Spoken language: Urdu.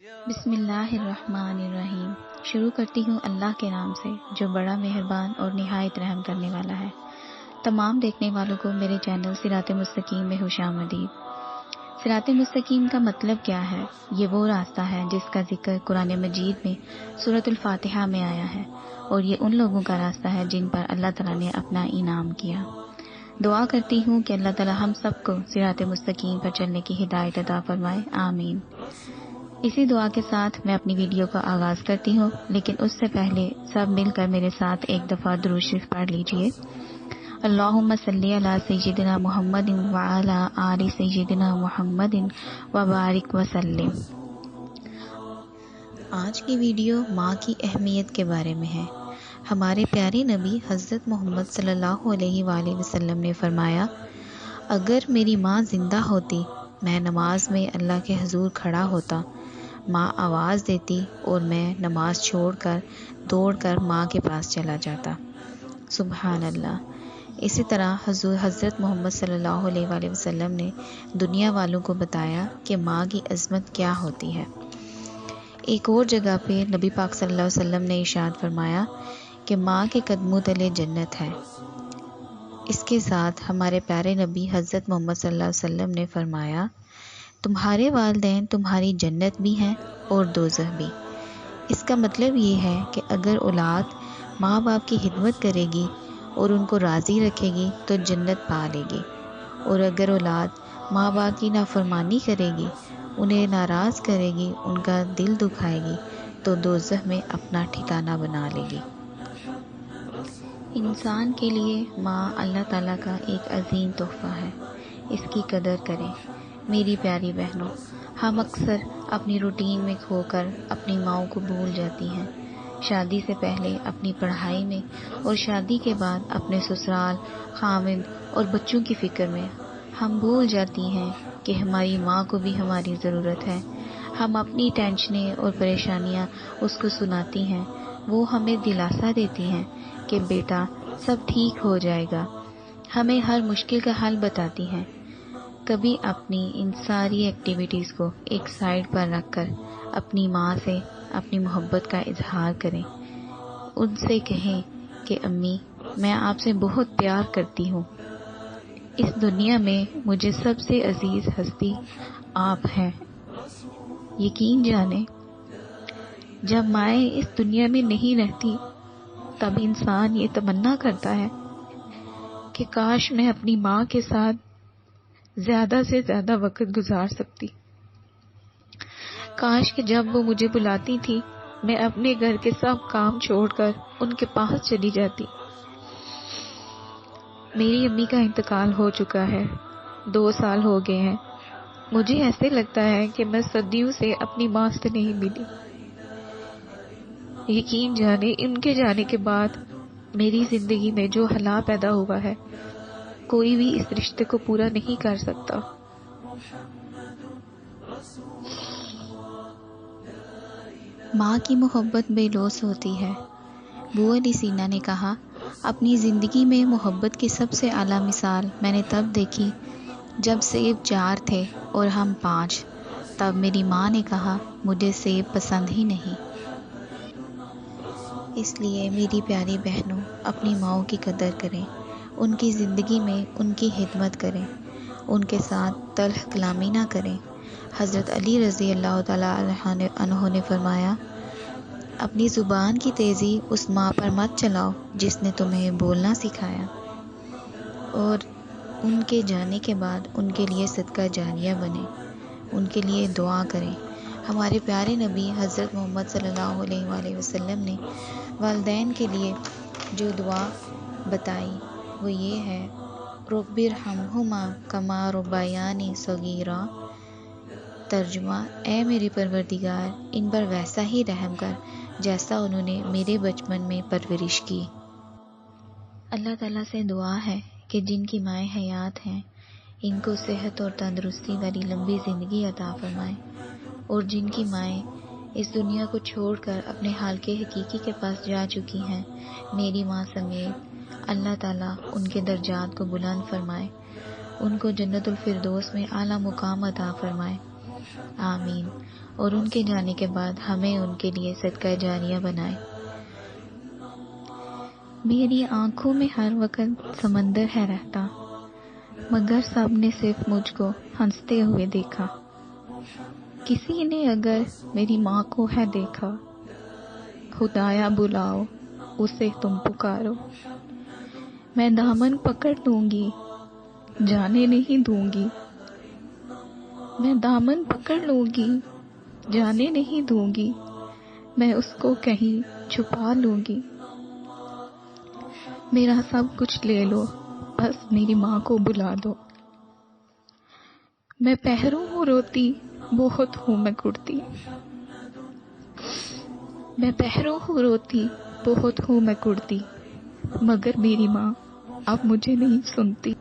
بسم اللہ الرحمن الرحیم۔ شروع کرتی ہوں اللہ کے نام سے جو بڑا مہربان اور نہایت رحم کرنے والا ہے۔ تمام دیکھنے والوں کو میرے چینل صراط مستقیم میں خوش آمدید۔ صراط مستقیم کا مطلب کیا ہے؟ یہ وہ راستہ ہے جس کا ذکر قرآن مجید میں سورۃ الفاتحہ میں آیا ہے، اور یہ ان لوگوں کا راستہ ہے جن پر اللہ تعالیٰ نے اپنا انعام کیا۔ دعا کرتی ہوں کہ اللہ تعالیٰ ہم سب کو صراط مستقیم پر چلنے کی ہدایت عطا فرمائے، آمین۔ اسی دعا کے ساتھ میں اپنی ویڈیو کا آغاز کرتی ہوں، لیکن اس سے پہلے سب مل کر میرے ساتھ ایک دفعہ درود شریف پڑھ لیجئے۔ اللہم صلی علی سیدنا محمد وعلی آل سیدنا محمد وبارک وسلم۔ آج کی ویڈیو ماں کی اہمیت کے بارے میں ہے۔ ہمارے پیارے نبی حضرت محمد صلی اللہ علیہ وآلہ وسلم نے فرمایا، اگر میری ماں زندہ ہوتی میں نماز میں اللہ کے حضور کھڑا ہوتا، ماں آواز دیتی اور میں نماز چھوڑ کر دوڑ کر ماں کے پاس چلا جاتا۔ سبحان اللہ۔ اسی طرح حضرت محمد صلی اللہ علیہ وآلہ وسلم نے دنیا والوں کو بتایا کہ ماں کی عظمت کیا ہوتی ہے۔ ایک اور جگہ پہ نبی پاک صلی اللہ علیہ وسلم نے ارشاد فرمایا کہ ماں کے قدموں تلے جنت ہے۔ اس کے ساتھ ہمارے پیارے نبی حضرت محمد صلی اللہ علیہ وسلم نے فرمایا، تمہارے والدین تمہاری جنت بھی ہیں اور دوزخ بھی۔ اس کا مطلب یہ ہے کہ اگر اولاد ماں باپ کی خدمت کرے گی اور ان کو راضی رکھے گی تو جنت پا لے گی، اور اگر اولاد ماں باپ کی نافرمانی کرے گی، انہیں ناراض کرے گی، ان کا دل دکھائے گی تو دوزخ میں اپنا ٹھکانہ بنا لے گی۔ انسان کے لیے ماں اللہ تعالیٰ کا ایک عظیم تحفہ ہے، اس کی قدر کریں۔ میری پیاری بہنوں، ہم اکثر اپنی روٹین میں کھو کر اپنی ماؤں کو بھول جاتی ہیں۔ شادی سے پہلے اپنی پڑھائی میں اور شادی کے بعد اپنے سسرال، خاوند اور بچوں کی فکر میں ہم بھول جاتی ہیں کہ ہماری ماں کو بھی ہماری ضرورت ہے۔ ہم اپنی ٹینشنیں اور پریشانیاں اس کو سناتی ہیں، وہ ہمیں دلاسا دیتی ہیں کہ بیٹا سب ٹھیک ہو جائے گا، ہمیں ہر مشکل کا حل بتاتی ہیں۔ کبھی اپنی ان ساری ایکٹیویٹیز کو ایک سائیڈ پر رکھ کر اپنی ماں سے اپنی محبت کا اظہار کریں۔ ان سے کہیں کہ امی، میں آپ سے بہت پیار کرتی ہوں۔ اس دنیا میں مجھے سب سے عزیز ہستی آپ ہیں۔ یقین جانیں، جب مائیں اس دنیا میں نہیں رہتی تب انسان یہ تمنا کرتا ہے کہ کاش میں اپنی ماں کے ساتھ زیادہ سے زیادہ وقت گزار سکتی۔ کاش کہ جب وہ مجھے بلاتی تھی میں اپنے گھر کے سب کام چھوڑ کر ان کے پاس چلی جاتی۔ میری امی کا انتقال ہو چکا ہے، 2 سال ہو گئے ہیں۔ مجھے ایسے لگتا ہے کہ میں صدیوں سے اپنی ماں سے نہیں ملی۔ یقین جانے ان کے جانے کے بعد میری زندگی میں جو حلا پیدا ہوا ہے، کوئی بھی اس رشتے کو پورا نہیں کر سکتا۔ ماں کی محبت بے لوث ہوتی ہے۔ ابو علی سینا نے کہا، اپنی زندگی میں محبت کی سب سے اعلیٰ مثال میں نے تب دیکھی جب سیب 4 تھے اور ہم 5۔ تب میری ماں نے کہا، مجھے سیب پسند ہی نہیں۔ اس لیے میری پیاری بہنوں، اپنی ماؤں کی قدر کریں، ان کی زندگی میں ان کی خدمت کریں، ان کے ساتھ تلخ کلامی نہ کریں۔ حضرت علی رضی اللہ تعالیٰ عنہ نے فرمایا، اپنی زبان کی تیزی اس ماں پر مت چلاؤ جس نے تمہیں بولنا سکھایا، اور ان کے جانے کے بعد ان کے لیے صدقہ جاریہ بنے، ان کے لیے دعا کریں۔ ہمارے پیارے نبی حضرت محمد صلی اللہ علیہ وآلہ وسلم نے والدین کے لیے جو دعا بتائی وہ یہ ہے، رب ارحمہما کما ربیانی صغیرا۔ ترجمہ، اے میرے پروردگار، ان پر ویسا ہی رحم کر جیسا انہوں نے میرے بچپن میں پرورش کی۔ اللہ تعالیٰ سے دعا ہے کہ جن کی مائیں حیات ہیں ان کو صحت اور تندرستی والی لمبی زندگی عطا فرمائے، اور جن کی مائیں اس دنیا کو چھوڑ کر اپنے حالق حقیقی کے پاس جا چکی ہیں، میری ماں سمیت، اللہ تعالیٰ ان کے درجات کو بلند فرمائے، ان کو جنت الفردوس میں اعلیٰ مقام عطا فرمائے، آمین۔ اور ان کے جانے کے بعد ہمیں ان کے لیے صدقہ جاریہ بنائے۔ میری آنکھوں میں ہر وقت سمندر ہے رہتا، مگر سب نے صرف مجھ کو ہنستے ہوئے دیکھا۔ کسی نے اگر میری ماں کو ہے دیکھا، خدایا بلاؤ اسے تم پکارو۔ میں دامن پکڑ لوں گی، جانے نہیں دوں گی۔ میں دامن پکڑ لوں گی، جانے نہیں دوں گی۔ میں اس کو کہیں چھپا لوں گی۔ میرا سب کچھ لے لو، بس میری ماں کو بلا دو۔ میں پہروں ہوں روتی، بہت ہوں میں کرتی۔ میں پہروں ہوں روتی، بہت ہوں میں کرتی، مگر میری ماں اب مجھے نہیں سنتی۔